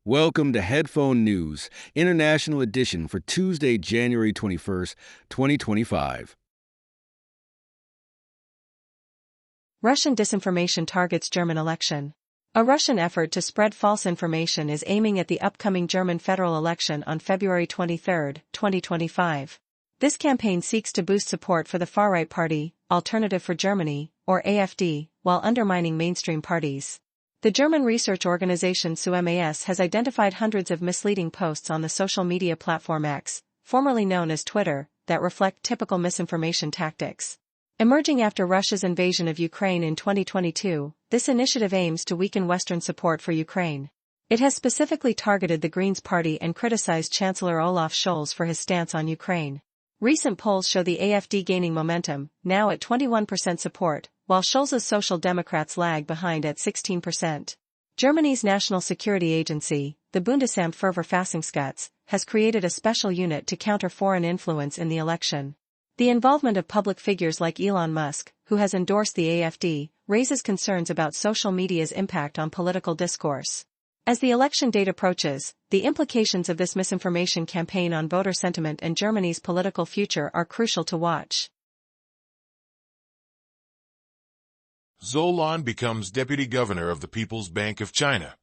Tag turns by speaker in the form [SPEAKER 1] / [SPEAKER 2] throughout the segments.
[SPEAKER 1] Welcome to Headphone News, International Edition for Tuesday, January 21st, 2025.
[SPEAKER 2] Russian disinformation targets German election. A Russian effort to spread false information is aiming at the upcoming German federal election on February 23, 2025. This campaign seeks to boost support for the far-right party, Alternative for Germany, or AfD, while undermining mainstream parties. The German research organization SUMAS has identified hundreds of misleading posts on the social media platform X, formerly known as Twitter, that reflect typical misinformation tactics. Emerging after Russia's invasion of Ukraine in 2022, this initiative aims to weaken Western support for Ukraine. It has specifically targeted the Greens party and criticized Chancellor Olaf Scholz for his stance on Ukraine. Recent polls show the AfD gaining momentum, now at 21% support, while Scholz's Social Democrats lag behind at 16%. Germany's National Security Agency, the Bundesamt für Verfassungsschutz, has created a special unit to counter foreign influence in the election. The involvement of public figures like Elon Musk, who has endorsed the AfD, raises concerns about social media's impact on political discourse. As the election date approaches, the implications of this misinformation campaign on voter sentiment and Germany's political future are crucial to watch.
[SPEAKER 3] Zhou Lan becomes deputy governor of the People's Bank of China.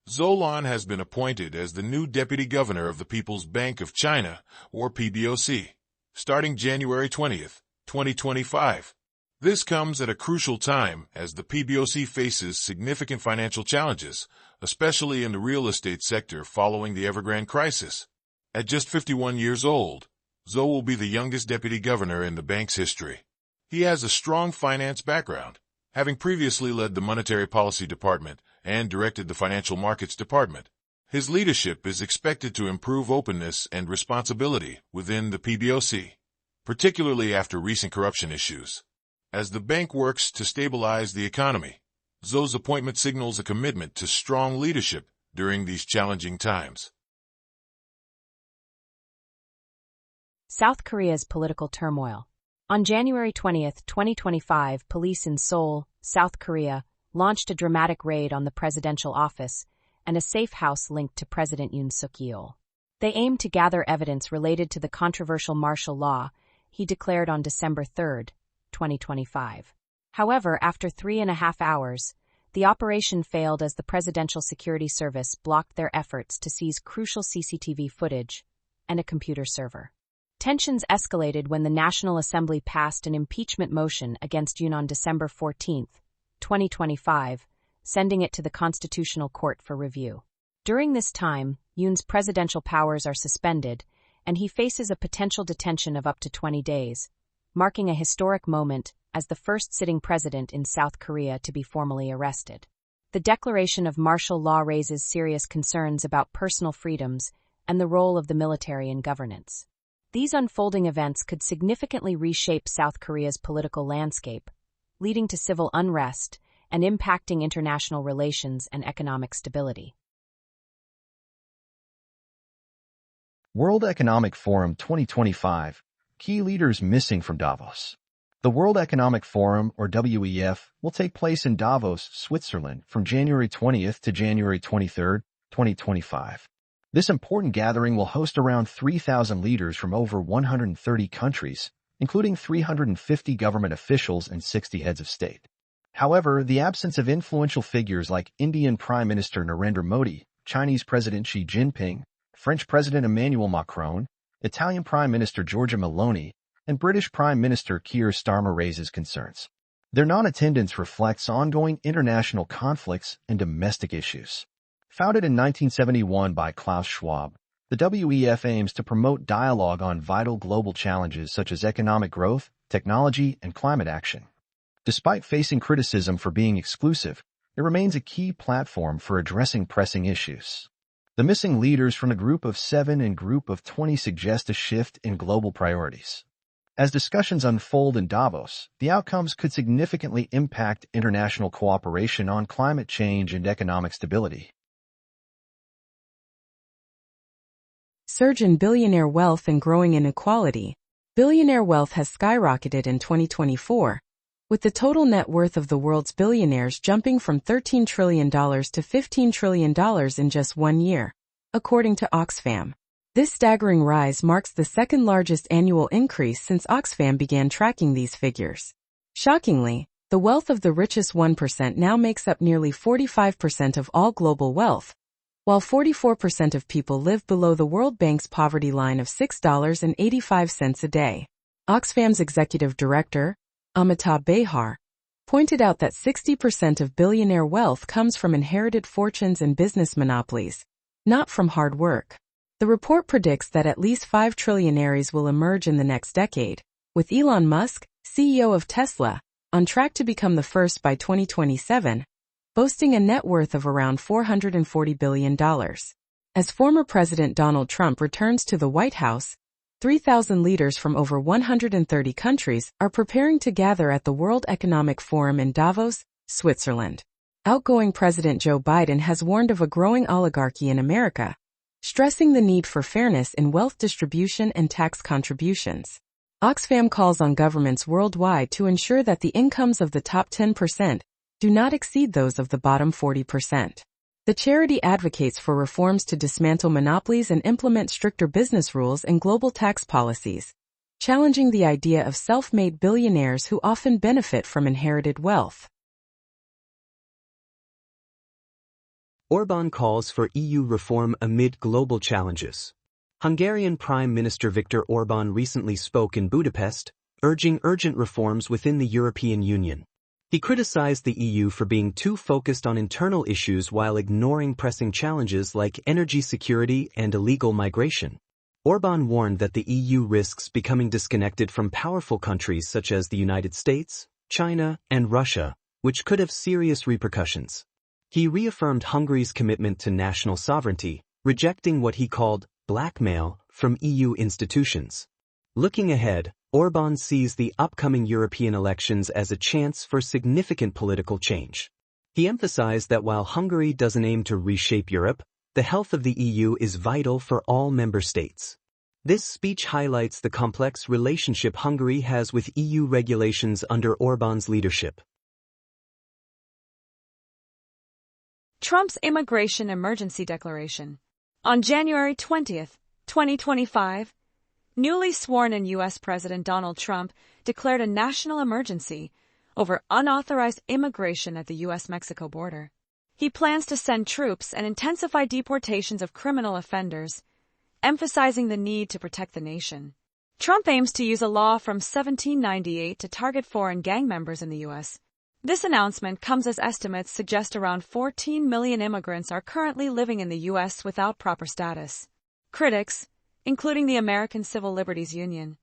[SPEAKER 3] Zhou Lan has been appointed as the new deputy governor of the People's Bank of China, or PBOC, starting January 20, 2025. This comes at a crucial time as the PBOC faces significant financial challenges, especially in the real estate sector following the Evergrande crisis. At just 51 years old, Zhou will be the youngest deputy governor in the bank's history. He has a strong finance background, having previously led the Monetary Policy Department and directed the Financial Markets Department. His leadership is expected to improve openness and responsibility within the PBOC, particularly after recent corruption issues. As the bank works to stabilize the economy, Zhou's appointment signals a commitment to strong leadership during these challenging times.
[SPEAKER 4] South Korea's political turmoil. On January 20, 2025, police in Seoul, South Korea, launched a dramatic raid on the presidential office and a safe house linked to President Yoon Suk-yeol. They aimed to gather evidence related to the controversial martial law he declared on December 3, 2025. However, after 3.5 hours, the operation failed as the Presidential Security Service blocked their efforts to seize crucial CCTV footage and a computer server. Tensions escalated when the National Assembly passed an impeachment motion against Yoon on December 14, 2025, sending it to the Constitutional Court for review. During this time, Yoon's presidential powers are suspended, and he faces a potential detention of up to 20 days, marking a historic moment as the first sitting president in South Korea to be formally arrested. The declaration of martial law raises serious concerns about personal freedoms and the role of the military in governance. These unfolding events could significantly reshape South Korea's political landscape, leading to civil unrest and impacting international relations and economic stability.
[SPEAKER 5] World Economic Forum 2025. Key leaders missing from Davos. The World Economic Forum, or WEF, will take place in Davos, Switzerland, from January 20th to January 23rd, 2025. This important gathering will host around 3,000 leaders from over 130 countries, including 350 government officials and 60 heads of state. However, the absence of influential figures like Indian Prime Minister Narendra Modi, Chinese President Xi Jinping, French President Emmanuel Macron, Italian Prime Minister Giorgia Meloni, and British Prime Minister Keir Starmer raises concerns. Their non-attendance reflects ongoing international conflicts and domestic issues. Founded in 1971 by Klaus Schwab, the WEF aims to promote dialogue on vital global challenges such as economic growth, technology, and climate action. Despite facing criticism for being exclusive, it remains a key platform for addressing pressing issues. The missing leaders from the Group of 7 and Group of 20 suggest a shift in global priorities. As discussions unfold in Davos, the outcomes could significantly impact international cooperation on climate change and economic stability.
[SPEAKER 6] Surge in billionaire wealth and growing inequality. Billionaire wealth has skyrocketed in 2024, with the total net worth of the world's billionaires jumping from $13 trillion to $15 trillion in just 1 year. according to Oxfam. This staggering rise marks the second largest annual increase since Oxfam began tracking these figures. Shockingly, the wealth of the richest 1% now makes up nearly 45% of all global wealth, while 44% of people live below the World Bank's poverty line of $6.85 a day. Oxfam's executive director, Amitabh Behar, pointed out that 60% of billionaire wealth comes from inherited fortunes and business monopolies, not from hard work. The report predicts that at least 5 trillionaires will emerge in the next decade, with Elon Musk, CEO of Tesla, on track to become the first by 2027, boasting a net worth of around $440 billion. As former President Donald Trump returns to the White House, 3,000 leaders from over 130 countries are preparing to gather at the World Economic Forum in Davos, Switzerland. Outgoing President Joe Biden has warned of a growing oligarchy in America, stressing the need for fairness in wealth distribution and tax contributions. Oxfam calls on governments worldwide to ensure that the incomes of the top 10% do not exceed those of the bottom 40%. The charity advocates for reforms to dismantle monopolies and implement stricter business rules and global tax policies, challenging the idea of self-made billionaires who often benefit from inherited wealth.
[SPEAKER 7] Orban calls for EU reform amid global challenges. Hungarian Prime Minister Viktor Orban recently spoke in Budapest, urging urgent reforms within the European Union. He criticized the EU for being too focused on internal issues while ignoring pressing challenges like energy security and illegal migration. Orban warned that the EU risks becoming disconnected from powerful countries such as the United States, China, and Russia, which could have serious repercussions. He reaffirmed Hungary's commitment to national sovereignty, rejecting what he called blackmail from EU institutions. Looking ahead, Orban sees the upcoming European elections as a chance for significant political change. He emphasized that while Hungary doesn't aim to reshape Europe, the health of the EU is vital for all member states. This speech highlights the complex relationship Hungary has with EU regulations under Orban's leadership.
[SPEAKER 8] Trump's immigration emergency declaration. On January 20, 2025, newly sworn-in U.S. President Donald Trump declared a national emergency over unauthorized immigration at the U.S.-Mexico border. He plans to send troops and intensify deportations of criminal offenders, emphasizing the need to protect the nation. Trump aims to use a law from 1798 to target foreign gang members in the U.S. This announcement comes as estimates suggest around 14 million immigrants are currently living in the U.S. without proper status. Critics, including the American Civil Liberties Union,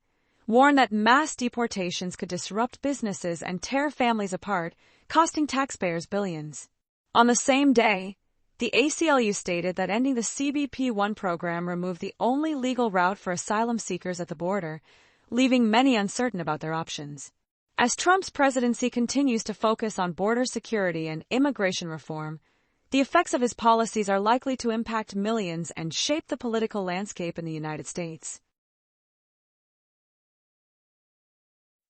[SPEAKER 8] warn that mass deportations could disrupt businesses and tear families apart, costing taxpayers billions. On the same day, the ACLU stated that ending the CBP-1 program removed the only legal route for asylum seekers at the border, leaving many uncertain about their options. As Trump's presidency continues to focus on border security and immigration reform, the effects of his policies are likely to impact millions and shape the political landscape in the United States.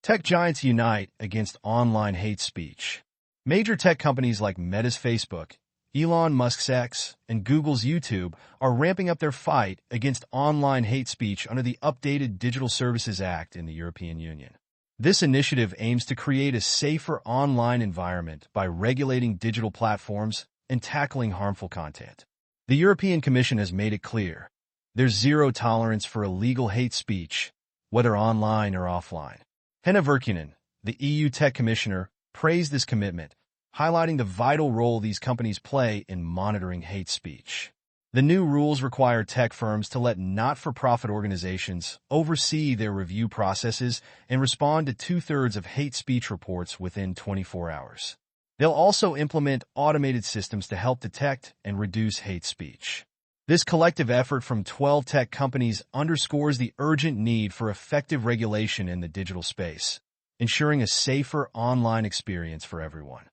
[SPEAKER 5] Tech giants unite against online hate speech. Major tech companies like Meta's Facebook, Elon Musk's X, and Google's YouTube are ramping up their fight against online hate speech under the updated Digital Services Act in the European Union. This initiative aims to create a safer online environment by regulating digital platforms and tackling harmful content. The European Commission has made it clear there's zero tolerance for illegal hate speech, whether online or offline. Henna Virkkunen, the EU Tech Commissioner, praised this commitment, highlighting the vital role these companies play in monitoring hate speech. The new rules require tech firms to let not-for-profit organizations oversee their review processes and respond to 2/3 of hate speech reports within 24 hours. They'll also implement automated systems to help detect and reduce hate speech. This collective effort from 12 tech companies underscores the urgent need for effective regulation in the digital space, ensuring a safer online experience for everyone.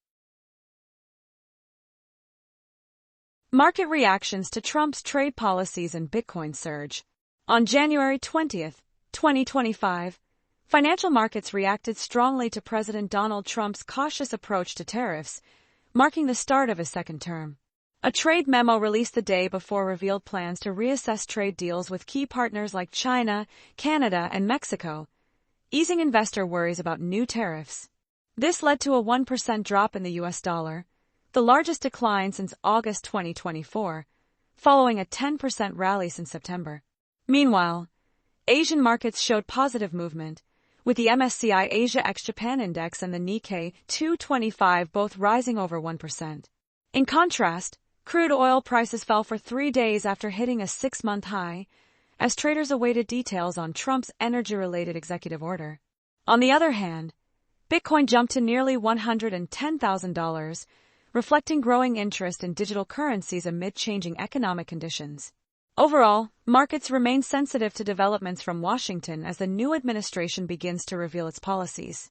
[SPEAKER 8] Market reactions to Trump's trade policies and Bitcoin surge. On January 20, 2025, financial markets reacted strongly to President Donald Trump's cautious approach to tariffs, marking the start of his second term. A trade memo released the day before revealed plans to reassess trade deals with key partners like China, Canada, and Mexico, easing investor worries about new tariffs. This led to a 1% drop in the US dollar, the largest decline since August 2024, following a 10% rally since September. Meanwhile, Asian markets showed positive movement, with the MSCI Asia ex-Japan Index and the Nikkei 225 both rising over 1%. In contrast, crude oil prices fell for 3 days after hitting a 6-month high, as traders awaited details on Trump's energy-related executive order. On the other hand, Bitcoin jumped to nearly $110,000, reflecting growing interest in digital currencies amid changing economic conditions. Overall, markets remain sensitive to developments from Washington as the new administration begins to reveal its policies.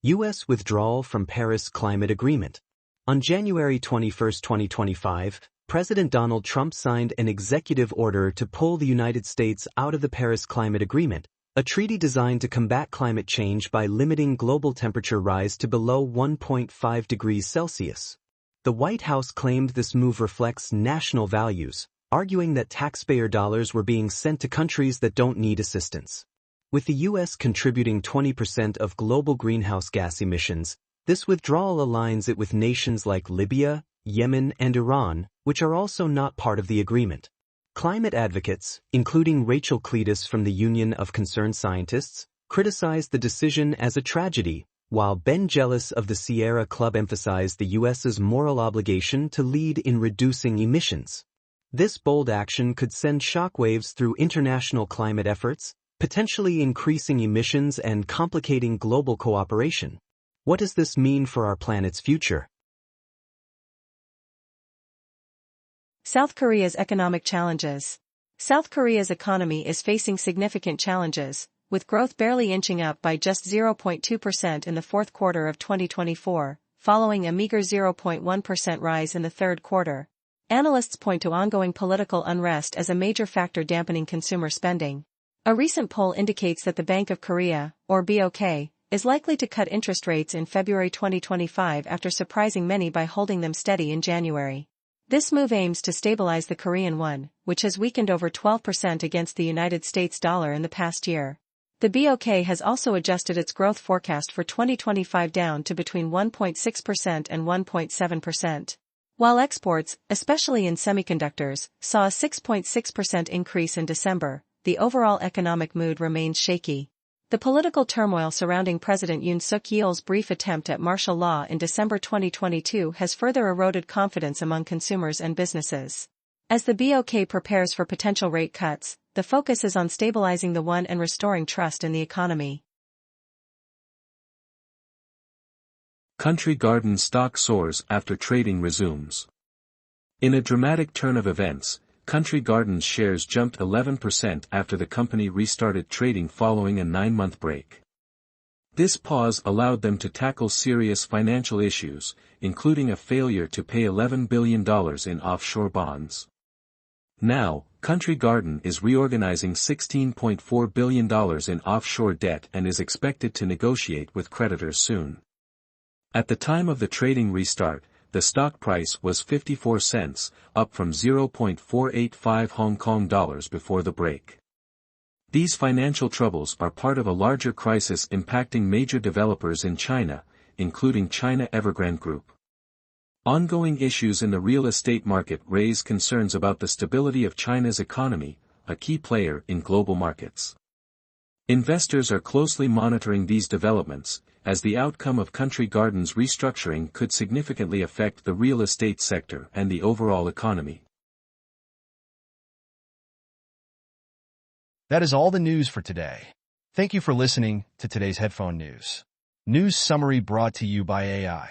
[SPEAKER 7] U.S. withdrawal from Paris Climate Agreement. On January 21, 2025, President Donald Trump signed an executive order to pull the United States out of the Paris Climate Agreement, a treaty designed to combat climate change by limiting global temperature rise to below 1.5 degrees Celsius. The White House claimed this move reflects national values, arguing that taxpayer dollars were being sent to countries that don't need assistance. With the U.S. contributing 20% of global greenhouse gas emissions, this withdrawal aligns it with nations like Libya, Yemen, and Iran, which are also not part of the agreement. Climate advocates, including Rachel Cletus from the Union of Concerned Scientists, criticized the decision as a tragedy, while Ben Jealous of the Sierra Club emphasized the U.S.'s moral obligation to lead in reducing emissions. This bold action could send shockwaves through international climate efforts, potentially increasing emissions and complicating global cooperation. What does this mean for our planet's future?
[SPEAKER 2] South Korea's economic challenges. South Korea's economy is facing significant challenges, with growth barely inching up by just 0.2% in the fourth quarter of 2024, following a meager 0.1% rise in the third quarter. Analysts point to ongoing political unrest as a major factor dampening consumer spending. A recent poll indicates that the Bank of Korea, or BOK, is likely to cut interest rates in February 2025 after surprising many by holding them steady in January. This move aims to stabilize the Korean won, which has weakened over 12% against the United States dollar in the past year. The BOK has also adjusted its growth forecast for 2025 down to between 1.6% and 1.7%. While exports, especially in semiconductors, saw a 6.6% increase in December, the overall economic mood remains shaky. The political turmoil surrounding President Yoon Suk-yeol's brief attempt at martial law in December 2022 has further eroded confidence among consumers and businesses. As the BOK prepares for potential rate cuts, the focus is on stabilizing the won and restoring trust in the economy.
[SPEAKER 9] Country Garden stock soars after trading resumes. In a dramatic turn of events, Country Garden's shares jumped 11% after the company restarted trading following a 9-month break. This pause allowed them to tackle serious financial issues, including a failure to pay $11 billion in offshore bonds. Now, Country Garden is reorganizing $16.4 billion in offshore debt and is expected to negotiate with creditors soon. At the time of the trading restart, the stock price was 54 cents, up from 0.485 Hong Kong dollars before the break. These financial troubles are part of a larger crisis impacting major developers in China, including China Evergrande Group. Ongoing issues in the real estate market raise concerns about the stability of China's economy, a key player in global markets. Investors are closely monitoring these developments, as the outcome of Country Garden's restructuring could significantly affect the real estate sector and the overall economy.
[SPEAKER 5] That is all the news for today. Thank you for listening to today's Headphone News. News summary brought to you by AI.